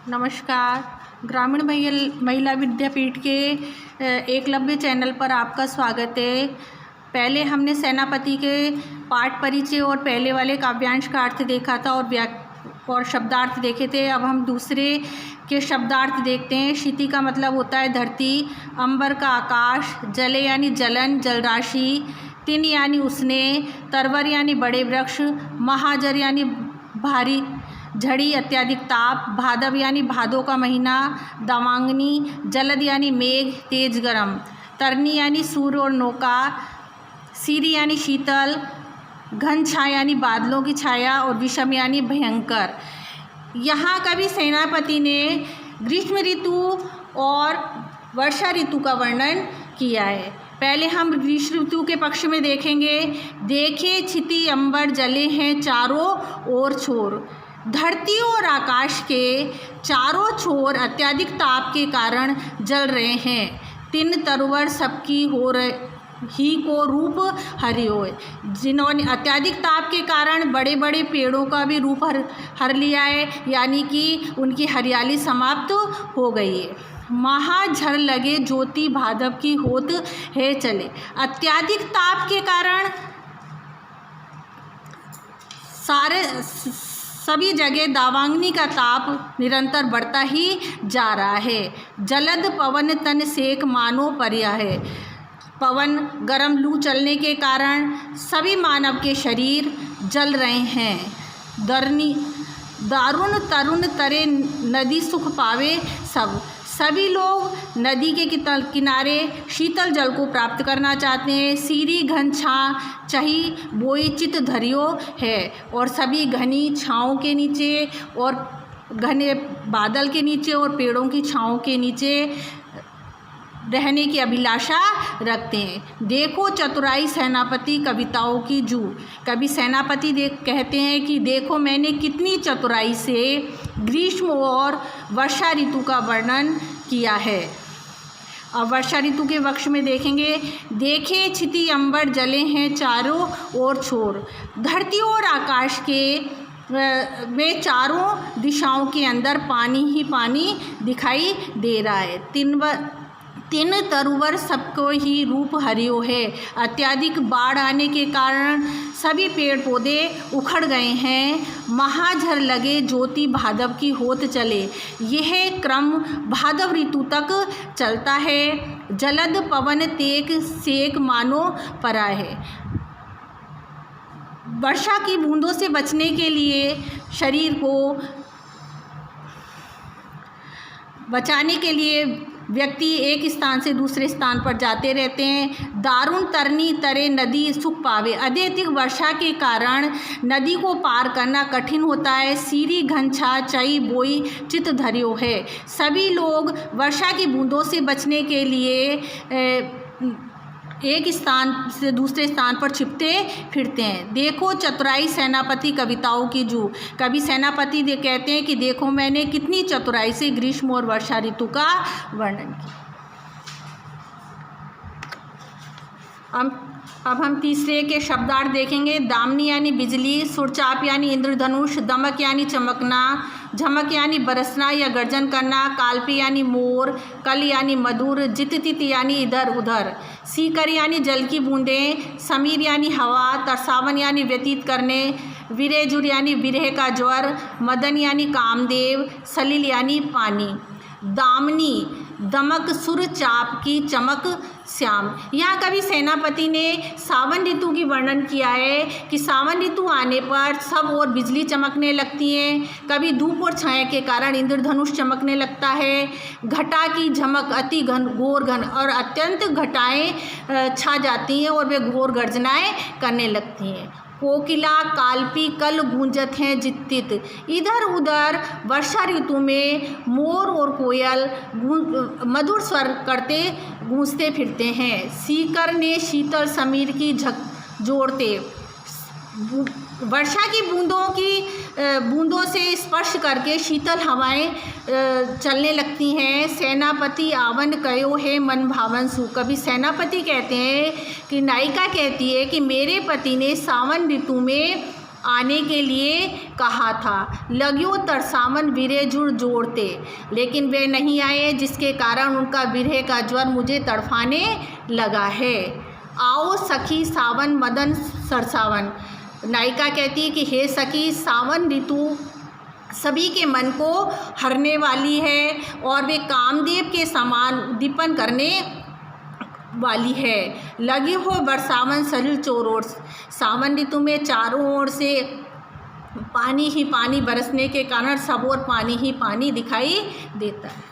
नमस्कार। ग्रामीण महिला विद्यापीठ के एकलव्य चैनल पर आपका स्वागत है। पहले हमने सेनापति के पाठ परिचय और पहले वाले काव्यांश का अर्थ देखा था और शब्दार्थ देखे थे। अब हम दूसरे के शब्दार्थ देखते हैं। क्षिति का मतलब होता है धरती, अंबर का आकाश, जले यानी जलन जलराशि, तिन यानी उसने, तरवर यानी बड़े वृक्ष, महाजर यानी भारी झड़ी अत्यधिक ताप, भादव यानी भादों का महीना, दावांगनी जलद यानी मेघ तेज गरम, तरनी यानी सूर्य और नौका, सीरी यानी शीतल, घन छाया यानी बादलों की छाया और विषम यानी भयंकर। यहाँ कवि सेनापति ने ग्रीष्म ऋतु और वर्षा ऋतु का वर्णन किया है। पहले हम ग्रीष्म ऋतु के पक्ष में देखेंगे। देखे क्षिति अंबर जले हैं चारों ओर छोर। धरती और आकाश के चारों छोर अत्यधिक ताप के कारण जल रहे हैं। तीन तरवर सबकी हो ही को रूप हरि होए। जिन्होंने अत्यधिक ताप के कारण बड़े बड़े पेड़ों का भी रूप हर लिया है, यानी कि उनकी हरियाली समाप्त हो गई है। महाझर लगे ज्योति भादव की होत है चले। अत्यधिक ताप के कारण सभी जगह दावांगनी का ताप निरंतर बढ़ता ही जा रहा है। जलद पवन तन सेक मानो पर्या है। पवन गर्म लू चलने के कारण सभी मानव के शरीर जल रहे हैं। दारुण तरुण तरे नदी सुख पावे सभी लोग नदी के किनारे शीतल जल को प्राप्त करना चाहते हैं। सीरी घन छा चही बोई चित धरियो है और सभी घनी छाँव के नीचे और घने बादल के नीचे और पेड़ों की छाँव के नीचे रहने की अभिलाषा रखते हैं। देखो चतुराई सेनापति कविताओं की जू। कवि सेनापति कहते हैं कि देखो मैंने कितनी चतुराई से ग्रीष्म और वर्षा ऋतु का वर्णन किया है। अब वर्षा ऋतु के पक्ष में देखेंगे। देखे क्षिति अंबर जले हैं चारों ओर छोर। धरती और आकाश के में चारों दिशाओं के अंदर पानी ही पानी दिखाई दे रहा है। तीन तरुवर सबको ही रूप हरियो है। अत्यधिक बाढ़ आने के कारण सभी पेड़ पौधे उखड़ गए हैं। महाझर लगे ज्योति भादव की होत चले। यह क्रम भादव ऋतु तक चलता है। जलद पवन तेक सेक मानो परा है। वर्षा की बूंदों से बचने के लिए शरीर को बचाने के लिए व्यक्ति एक स्थान से दूसरे स्थान पर जाते रहते हैं। दारुण तरनी तरे नदी सुख पावे। अत्यधिक वर्षा के कारण नदी को पार करना कठिन होता है। सीरी घनछा चई बोई चित धरियो है। सभी लोग वर्षा की बूंदों से बचने के लिए एक स्थान से दूसरे स्थान पर छिपते फिरते हैं। देखो चतुराई सेनापति कविताओं की जू। कवि सेनापति कहते हैं कि देखो मैंने कितनी चतुराई से ग्रीष्म और वर्षा ऋतु का वर्णन किया। अब हम तीसरे के शब्दार्थ देखेंगे। दामनी यानी बिजली, सुरचाप यानी इंद्रधनुष, दमक यानी चमकना, झमक यानी बरसना या गर्जन करना, काल्पी यानी मोर, कल यानी मधुर, जित यानी इधर उधर, सीकर यानी जल की बूंदें, समीर यानी हवा, तरसावन यानी व्यतीत करने, विरेजुर यानी विरह का ज्वर, मदन यानी कामदेव, सलील यानी पानी। दामनी दमक सुर चाप की चमक श्याम। यहाँ कवि सेनापति ने सावन ऋतु की वर्णन किया है कि सावन ऋतु आने पर सब और बिजली चमकने लगती है। कभी धूप और छाया के कारण इंद्रधनुष चमकने लगता है। घटा की झमक अति घोर घन और अत्यंत घटाएं छा जाती हैं और वे घोर गर्जनाएं करने लगती हैं। कोकिला काल्पी कल गूंजत हैं जित्तित। इधर उधर वर्षा ऋतु में मोर और कोयल मधुर स्वर करते गूंजते फिरते हैं। सीकर ने शीतल समीर की जोड़ते। वर्षा की बूंदों से स्पर्श करके शीतल हवाएं चलने लगती हैं। सेनापति आवन कयो है मन भावन सु। कभी सेनापति कहते हैं कि नायिका कहती है कि मेरे पति ने सावन ऋतु में आने के लिए कहा था। लग्यो तरसावन विरह जुड़ जोड़ते, लेकिन वे नहीं आए, जिसके कारण उनका विरह का ज्वर मुझे तड़फाने लगा है। आओ सखी सावन मदन सरसावन। नायिका कहती है कि हे सखी, सावन ऋतु सभी के मन को हरने वाली है और वे कामदेव के समान उद्दीपन करने वाली है। लगी हो बरसावन सलिल चोरों। सावन ऋतु में चारों ओर से पानी ही पानी बरसने के कारण सब ओर पानी ही पानी दिखाई देता है।